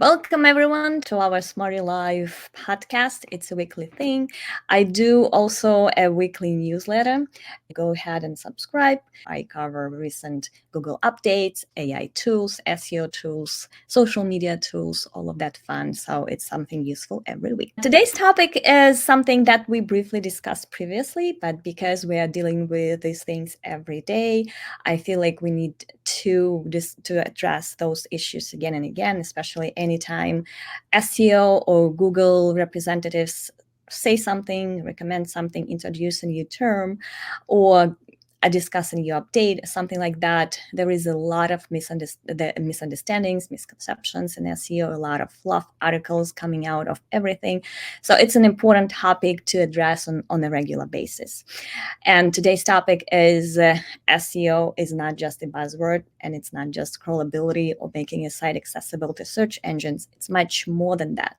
Welcome everyone to our Smarty Live podcast. It's a weekly thing. I do also a weekly newsletter. Go ahead and subscribe. I cover recent Google updates, AI tools, SEO tools, social media tools, all of that fun. So it's something useful every week. Today's topic is something that we briefly discussed previously, but because we are dealing with these things every day, I feel like we need to address those issues again and again, especially anytime SEO or Google representatives say something, recommend something, introduce a new term, or discuss a new update, something like that. There is a lot of misunderstandings, misconceptions in SEO, a lot of fluff articles coming out of everything. So it's an important topic to address on a regular basis. And today's topic is SEO is not just a buzzword, and it's not just crawlability or making a site accessible to search engines. It's much more than that.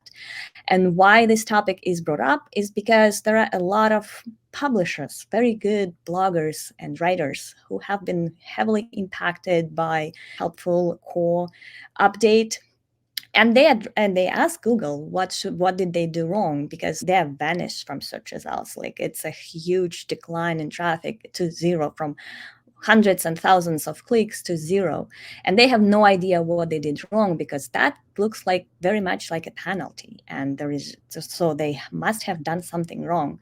And why this topic is brought up is because there are a lot of publishers, very good bloggers and writers who have been heavily impacted by helpful core update. And they ask Google what did they do wrong, because they have vanished from search results. Like, it's a huge decline in traffic to zero, from hundreds and thousands of clicks to zero, and they have no idea what they did wrong, because that looks like very much like a penalty, and so they must have done something wrong.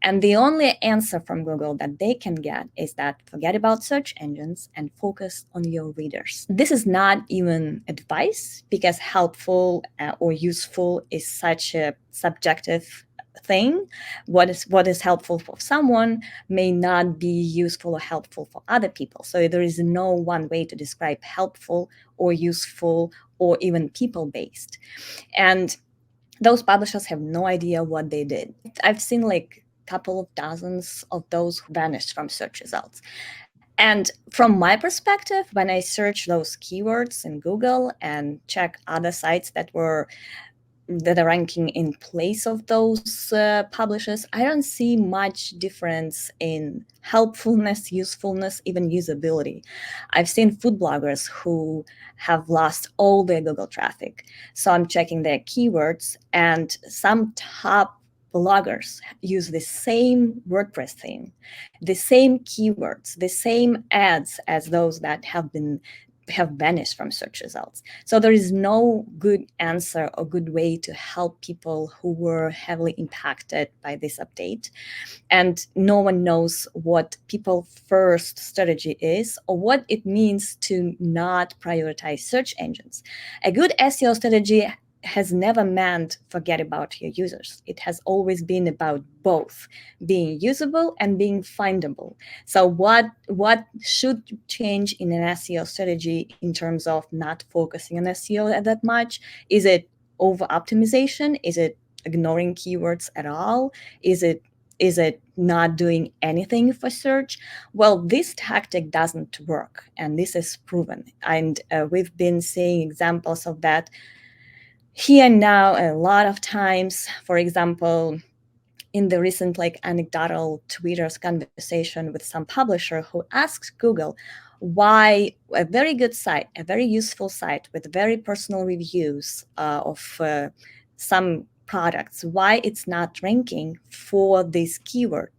And the only answer from Google that they can get is that forget about search engines and focus on your readers. This is not even advice, because helpful or useful is such a subjective thing. What is helpful for someone may not be useful or helpful for other people. So there is no one way to describe helpful or useful or even people-based. And those publishers have no idea what they did. I've seen like a couple of dozens of those who vanished from search results. And from my perspective, when I search those keywords in Google and check other sites that are ranking in place of those publishers, I don't see much difference in helpfulness, usefulness, even usability. I've seen food bloggers who have lost all their Google traffic. So I'm checking their keywords, and some top bloggers use the same WordPress theme, the same keywords, the same ads as those that have vanished from search results. So there is no good answer or good way to help people who were heavily impacted by this update. And no one knows what people first strategy is, or what it means to not prioritize search engines. A good SEO strategy has never meant forget about your users. It has always been about both being usable and being findable. So what should change in an SEO strategy in terms of not focusing on SEO that much? Is it over optimization? Is it ignoring keywords at all? Is it not doing anything for search? Well, this tactic doesn't work, and this is proven. And we've been seeing examples of that here and now a lot of times. For example, in the recent anecdotal Twitter's conversation with some publisher who asked Google why a very good site, a very useful site with very personal reviews of some products, why it's not ranking for this keyword.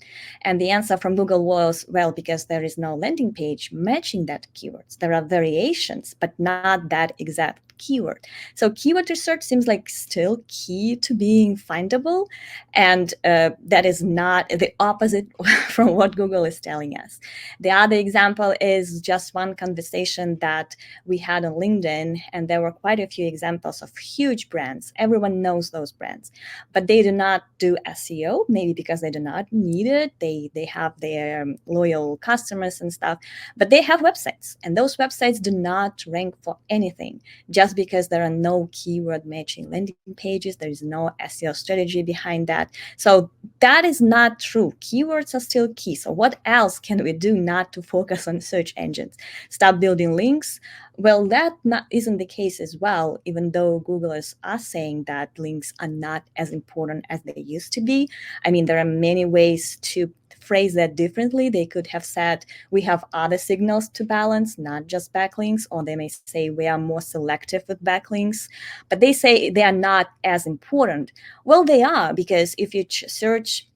And the answer from Google was, well, because there is no landing page matching that keywords. There are variations, but not that exact keyword. So keyword research seems like still key to being findable, and that is not the opposite from what Google is telling us. The other example is just one conversation that we had on LinkedIn, and there were quite a few examples of huge brands. Everyone knows those brands, but they do not do SEO, maybe because they do not need it. They have their loyal customers and stuff, but they have websites, and those websites do not rank for anything. Just because there are no keyword matching landing pages, there is no SEO strategy behind that. So that is not true. Keywords are still key. So what else can we do not to focus on search engines? Stop building links? Well, that isn't the case as well, even though Google are saying that links are not as important as they used to be. I mean, there are many ways to phrased that differently. They could have said, we have other signals to balance, not just backlinks, or they may say we are more selective with backlinks, but they say they are not as important. Well, they are, because if you search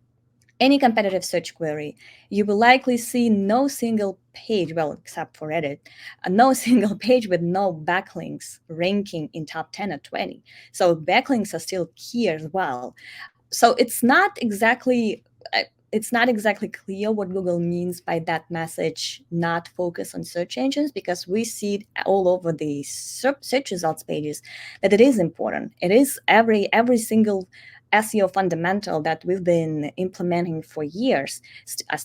any competitive search query, you will likely see no single page, well, except for Reddit, no single page with no backlinks ranking in top 10 or 20. So backlinks are still key as well. So it's not exactly clear what Google means by that message, not focus on search engines, because we see it all over the search results pages that it is important. It is every single SEO fundamental that we've been implementing for years is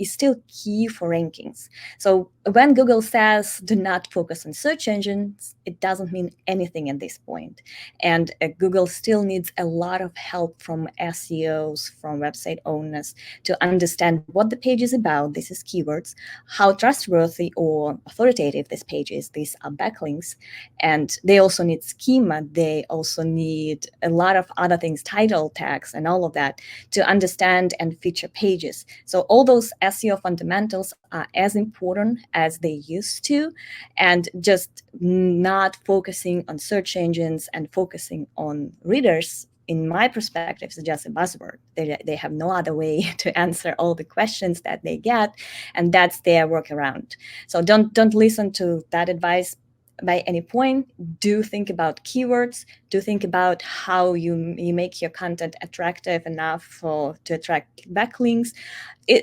still key for rankings. So when Google says do not focus on search engines, it doesn't mean anything at this point. And Google still needs a lot of help from SEOs, from website owners, to understand what the page is about. This is keywords, how trustworthy or authoritative this page is. These are backlinks. And they also need schema. They also need a lot of other things, title tags and all of that, to understand and feature pages. So all those SEO fundamentals are as important as they used to, and just not focusing on search engines and focusing on readers, in my perspective, is just a buzzword. They have no other way to answer all the questions that they get, and that's their workaround. So don't listen to that advice by any point. Do think about keywords. Do think about how you make your content attractive enough to attract backlinks.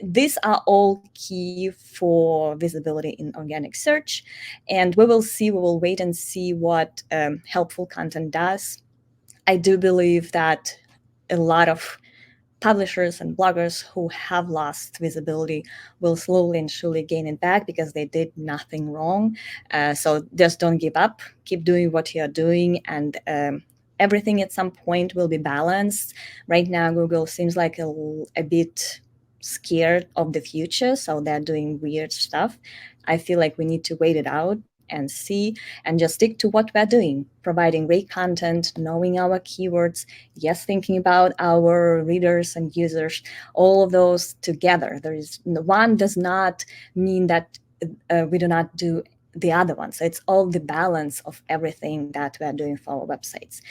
These are all key for visibility in organic search, and we will wait and see what helpful content does. I do believe that a lot of publishers and bloggers who have lost visibility will slowly and surely gain it back, because they did nothing wrong. So just don't give up. Keep doing what you're doing, and everything at some point will be balanced. Right now, Google seems like a bit scared of the future, so they're doing weird stuff. I feel like we need to wait it out and see, and just stick to what we're doing, providing great content, knowing our keywords, yes, thinking about our readers and users, all of those together. One does not mean that we do not do the other one. So it's all the balance of everything that we're doing for our websites.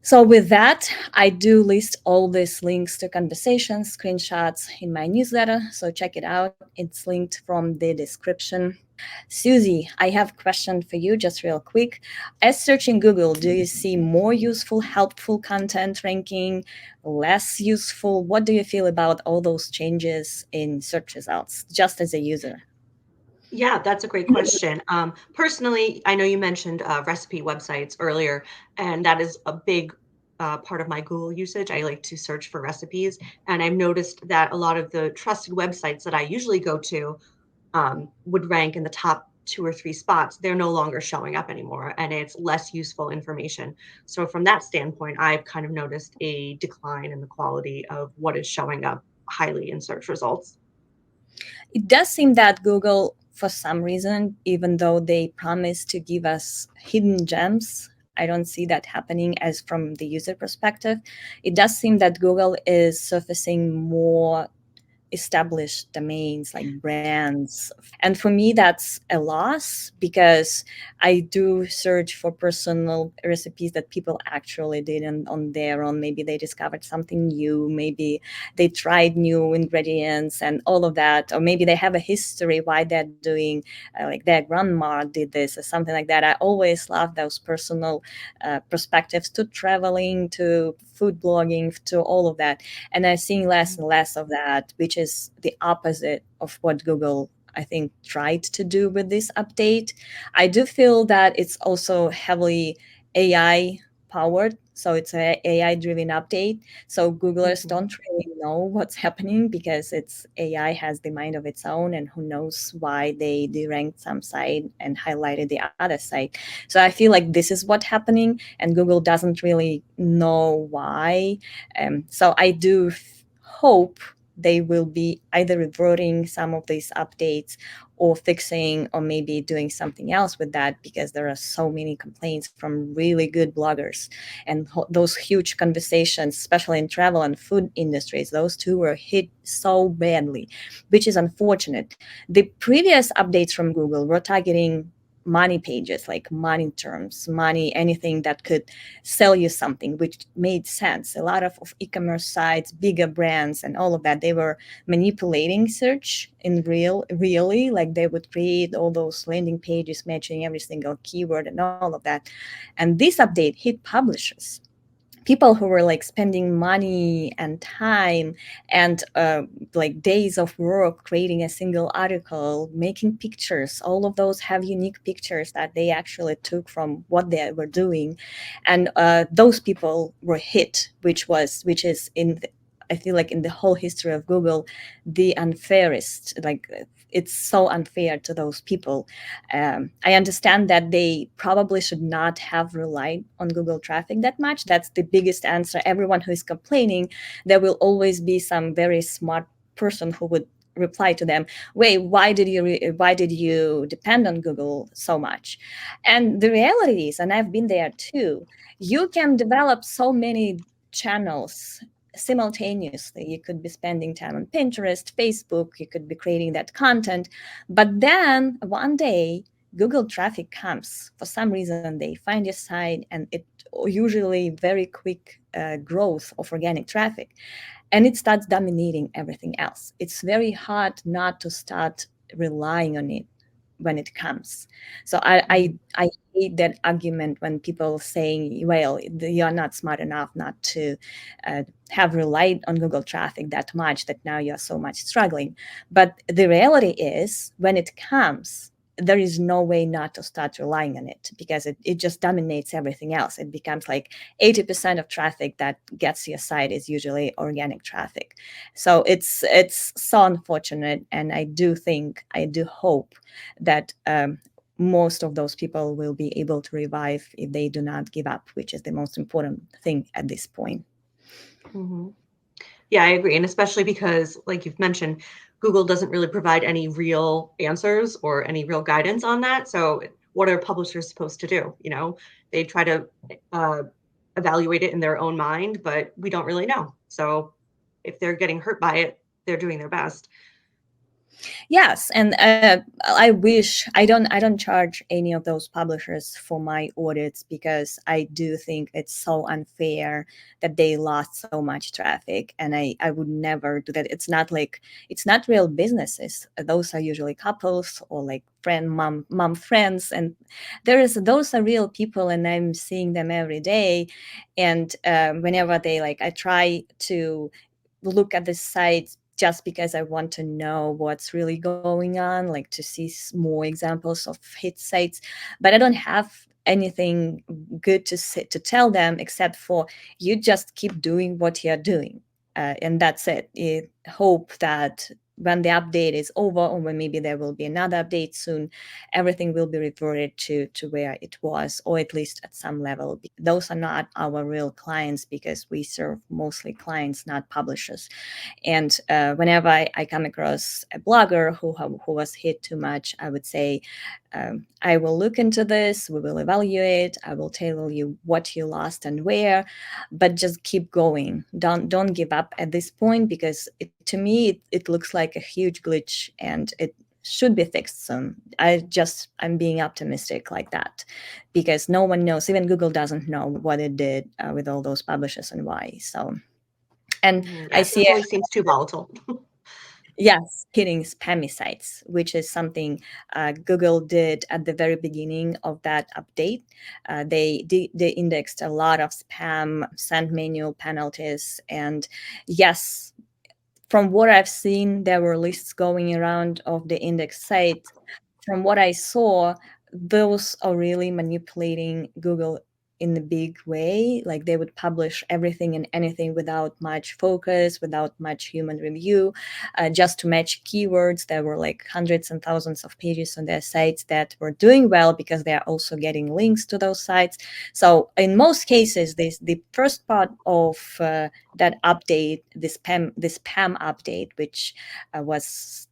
So with that, I do list all these links to conversations, screenshots in my newsletter. So check it out. It's linked from the description. Susie, I have a question for you, just real quick. As searching Google, do you see more useful, helpful content ranking, less useful? What do you feel about all those changes in search results, just as a user? Yeah, that's a great question. Personally, I know you mentioned recipe websites earlier, and that is a big part of my Google usage. I like to search for recipes, and I've noticed that a lot of the trusted websites that I usually go to would rank in the top 2 or 3 spots. They're no longer showing up anymore, and it's less useful information. So from that standpoint, I've kind of noticed a decline in the quality of what is showing up highly in search results. It does seem that Google, for some reason, even though they promise to give us hidden gems, I don't see that happening as from the user perspective. It does seem that Google is surfacing more established domains like brands. And for me, that's a loss, because I do search for personal recipes that people actually did on their own. Maybe they discovered something new, maybe they tried new ingredients and all of that, or maybe they have a history why they're doing, like their grandma did this or something like that. I always love those personal perspectives, to traveling, to food blogging, to all of that. And I'm seeing less and less of that, which is the opposite of what Google, I think, tried to do with this update. I do feel that it's also heavily AI powered. So it's an AI driven update. So Googlers Mhm. don't really know what's happening, because AI has the mind of its own, and who knows why they deranked some site and highlighted the other site. So I feel like this is what's happening, and Google doesn't really know why. So I do hope they will be either reverting some of these updates or fixing or maybe doing something else with that, because there are so many complaints from really good bloggers. And those huge conversations, especially in travel and food industries, those two were hit so badly, which is unfortunate. The previous updates from Google were targeting money pages, like money terms, money, anything that could sell you something, which made sense. A lot of e-commerce sites, bigger brands and all of that, they were manipulating search in really, like they would create all those landing pages matching every single keyword and all of that. And this update hit publishers, people who were like spending money and time and like days of work creating a single article, making pictures. All of those have unique pictures that they actually took from what they were doing, and those people were hit, which is I feel like in the whole history of Google, the unfairest. Like it's so unfair to those people. I understand that they probably should not have relied on Google traffic that much. That's the biggest answer. Everyone who is complaining, there will always be some very smart person who would reply to them, wait, why did you depend on Google so much? And the reality is, and I've been there too, you can develop so many channels simultaneously. You could be spending time on Pinterest, Facebook, you could be creating that content, but then one day Google traffic comes. For some reason, they find your site, and it usually very quick growth of organic traffic, and it starts dominating everything else. It's very hard not to start relying on it when it comes. So Mhm. I hate that argument when people saying, well, you're not smart enough not to have relied on Google traffic that much that now you're so much struggling. But the reality is, when it comes, there is no way not to start relying on it, because it just dominates everything else. It becomes like 80% of traffic that gets to your site is usually organic traffic. So it's so unfortunate, and I do hope that most of those people will be able to revive if they do not give up, which is the most important thing at this point. Mhm. Yeah, I agree, and especially because, like you've mentioned, Google doesn't really provide any real answers or any real guidance on that, so what are publishers supposed to do, you know? They try to, uh, evaluate it in their own mind, but we don't really know. So, if they're getting hurt by it, they're doing their best. Yes, and I don't charge any of those publishers for my audits, because I do think it's so unfair that they lost so much traffic, and I would never do that. It's not real businesses. Those are usually couples or like mom friends, and those are real people, and I'm seeing them every day. And whenever they like, I try to look at the site just because I want to know what's really going on, like to see more examples of hit sites. But I don't have anything good to tell them, except for you just keep doing what you're doing. And that's it. Hope that when the update is over, or when maybe there will be another update soon, everything will be reverted to where it was, or at least at some level. Those are not our real clients, because we serve mostly clients, not publishers. And whenever I come across a blogger who was hit too much, I would say, I will look into this, we will evaluate, I will tell you what you lost and where, but just keep going. Don't give up at this point, because to me it looks like a huge glitch, and it should be fixed soon. I'm being optimistic like that, because no one knows, even Google doesn't know what it did with all those publishers and why. So, and Mhm, I yeah, it see, definitely seems too volatile. yes, hitting spammy sites, which is something Google did at the very beginning of that update. They indexed a lot of spam, sent manual penalties, and yes, from what I've seen, there were lists going around of the index sites. From what I saw, those are really manipulating Google in a big way. Like they would publish everything and anything without much focus, without much human review, just to match keywords. There were like hundreds and thousands of pages on their sites that were doing well because they are also getting links to those sites. So in most cases, the first part of that update, this PAM update, which was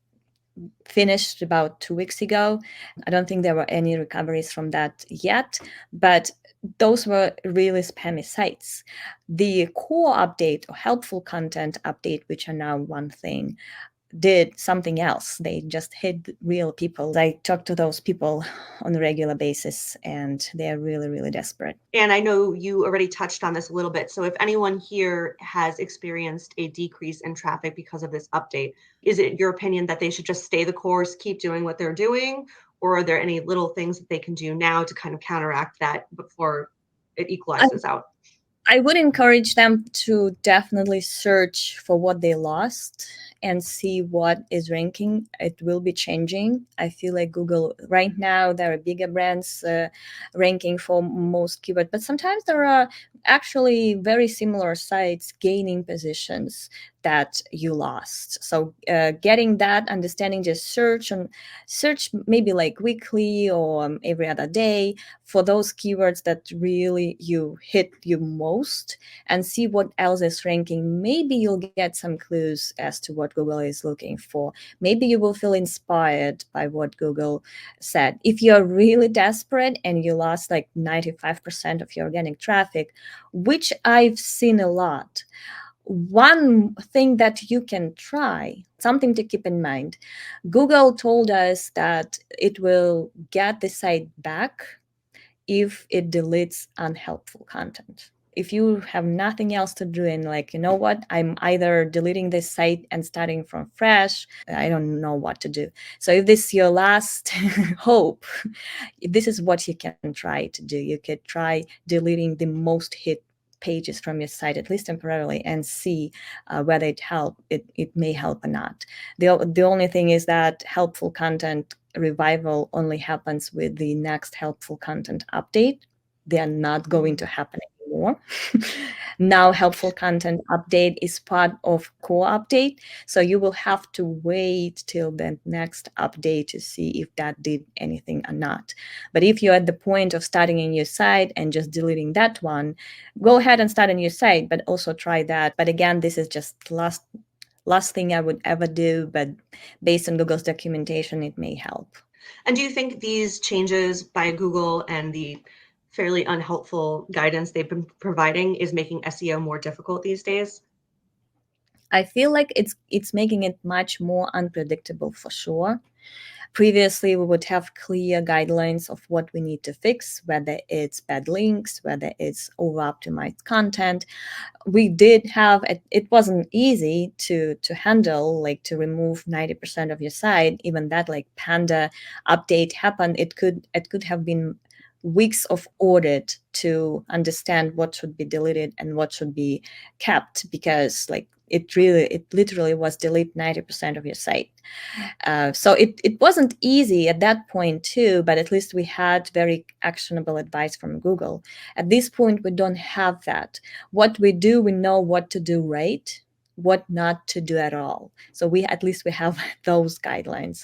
finished about 2 weeks ago. I don't think there were any recoveries from that yet, but those were really spammy sites. The core update or helpful content update, which are now one thing, did something else. They just hit real people. I talk to those people on a regular basis, and they're really, really desperate. And I know you already touched on this a little bit. So if anyone here has experienced a decrease in traffic because of this update, is it your opinion that they should just stay the course, keep doing what they're doing? Or are there any little things that they can do now to kind of counteract that before it I, equalizes out? I would encourage them to definitely search for what they lost and see what is ranking. It will be changing. I feel like Google right now, there are bigger brands ranking for most keywords, but sometimes there are actually very similar sites gaining positions that you lost. So getting that understanding, just search maybe like weekly or every other day for those keywords that really you hit you most, and see what else is ranking. Maybe you'll get some clues as to what Google is looking for. Maybe you will feel inspired by what Google said. If you're really desperate and you lost like 95% of your organic traffic, which I've seen a lot, one thing that you can try, something to keep in mind, Google told us that it will get the site back if it deletes unhelpful content. If you have nothing else to do and like, you know what, I'm either deleting this site and starting from fresh, I don't know what to do. So if this is your last hope, this is what you can try to do. You could try deleting the most hit pages from your site, at least temporarily, and see whether it may help or not. The only thing is that helpful content revival only happens with the next helpful content update. They are not going to happen anymore. Now helpful content update is part of core update, so you will have to wait till the next update to see if that did anything or not. But if you're at the point of starting a new site and just deleting that one, go ahead and start a new site, but also try that. But again, this is just last thing I would ever do, but based on Google's documentation, it may help. And do you think these changes by Google and the fairly unhelpful guidance they've been providing is making SEO more difficult these days? I feel like it's making it much more unpredictable for sure. Previously, we would have clear guidelines of what we need to fix, whether it's bad links, whether it's over optimized content. We did have it wasn't easy to handle, like to remove 90% of your site. Even that like Panda update happened, it could have been weeks of audit to understand what should be deleted and what should be kept, because like it literally was delete 90% of your site. So it wasn't easy at that point too, but at least we had very actionable advice from Google. At this point, we don't have that. What we do, we know what to do right, what not to do at all. So we have those guidelines.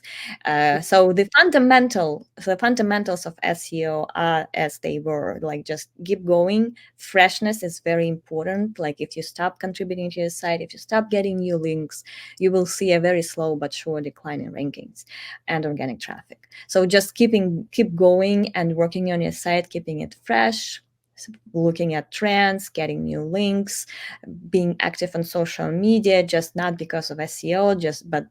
So the fundamentals of SEO are as they were. Like just keep going. Freshness is very important. Like if you stop contributing to your site, if you stop getting new links, you will see a very slow but sure decline in rankings and organic traffic. So just keep going and working on your site, keeping it fresh, looking at trends, getting new links, being active on social media, just not because of SEO,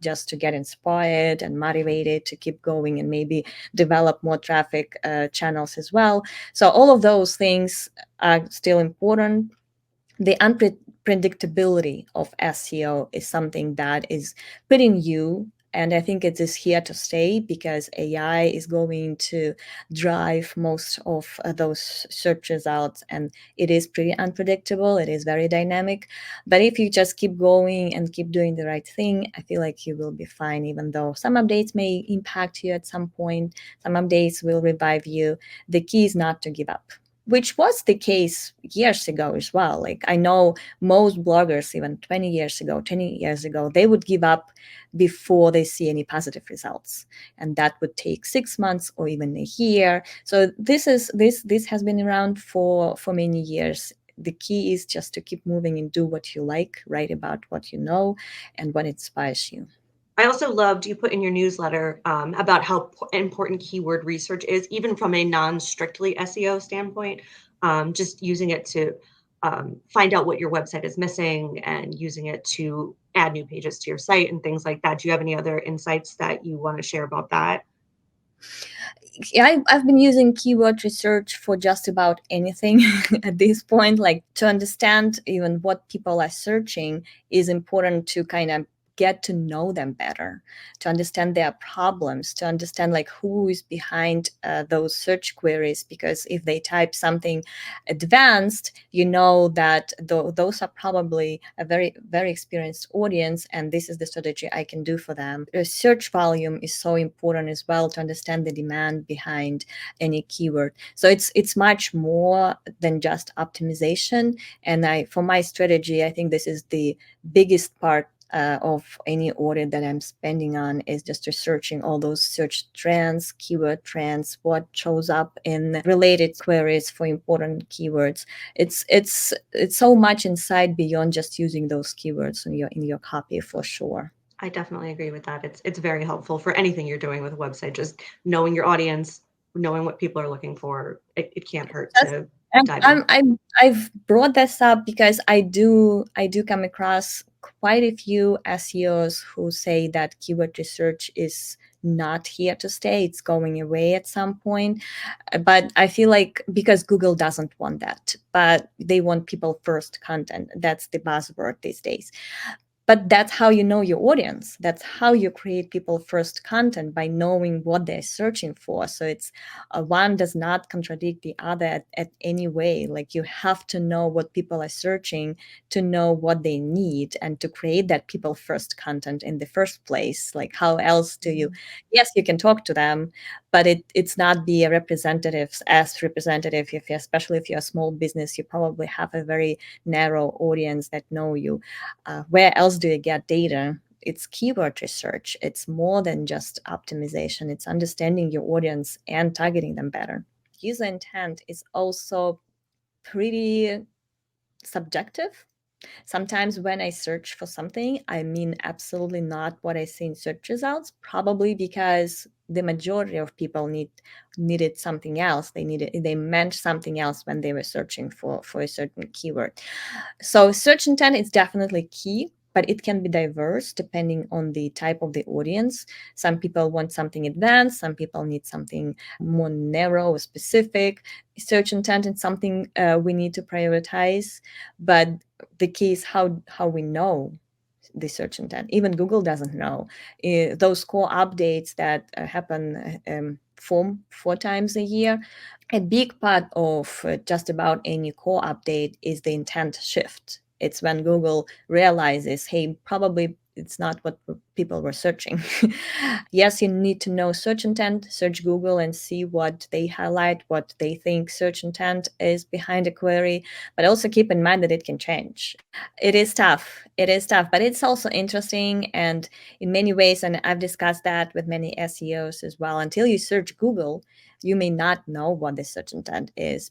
just to get inspired and motivated to keep going and maybe develop more traffic channels as well. So all of those things are still important. The unpredictability of SEO is something that is pretty new. And I think it is here to stay because AI is going to drive most of those search results. And it is pretty unpredictable. It is very dynamic. But if you just keep going and keep doing the right thing, I feel like you will be fine, even though some updates may impact you at some point. Some updates will revive you. The key is not to give up. which was the case years ago as well. Like I know most bloggers, even 20 years ago, 20 years ago, they would give up before they see any positive results, and that would take 6 months or even a year. So this has been around for many years. The key is just to keep moving and do what you like, write about what you know and what inspires you. I also loved you put in your newsletter about how important keyword research is, even from a non-strictly SEO standpoint. Just using it to find out what your website is missing and using it to add new pages to your site and things like that. Do you have any other insights that you want to share about that? I've been using keyword research for just about anything at this point. Like to understand even what people are searching is important to kind of get to know them better, to understand their problems, to understand like who is behind those search queries. Because if they type something advanced, you know that those are probably a very, very experienced audience, and this is the strategy I can do for them. The search volume is so important as well to understand the demand behind any keyword. So it's much more than just optimization. And for my strategy, I think this is the biggest part of any audit that I'm spending on, is just researching all those search trends, keyword trends, what shows up in related queries for important keywords. It's so much inside beyond just using those keywords in your copy, for sure. I definitely agree with that. It's very helpful for anything you're doing with a website. Just knowing your audience, knowing what people are looking for. It can't hurt That's, to and dive in. I've brought this up because I do come across quite a few SEOs who say that keyword research is not here to stay. It's going away at some point. But I feel like because Google doesn't want that, but they want people first content. That's the buzzword these days. But that's how you know your audience. That's how you create people first content, by knowing what they're searching for. So it's one does not contradict the other at any way. Like you have to know what people are searching to know what they need and to create that people first content in the first place. Like how else do you, yes, you can talk to them, but it's not be a representative as representative. If you, especially if you're a small business, you probably have a very narrow audience that know you. Where else do you get data? It's keyword research. It's more than just optimization. It's understanding your audience and targeting them better. User intent is also pretty subjective. Sometimes when I search for something, I mean absolutely not what I see in search results, probably because the majority of people needed something else. They meant something else when they were searching for a certain keyword. So search intent is definitely key, but it can be diverse depending on the type of the audience. Some people want something advanced, some people need something more narrow or specific. Search intent is something we need to prioritize, but the key is how we know the search intent. Even Google doesn't know. Those core updates that happen four times a year, a big part of just about any core update is the intent shift. It's when Google realizes, hey, probably it's not what people were searching. Yes, you need to know search intent, search Google and see what they highlight, what they think search intent is behind a query, but also keep in mind that it can change. It is tough. It is tough, but it's also interesting. And in many ways, and I've discussed that with many SEOs as well, until you search Google, you may not know what the search intent is.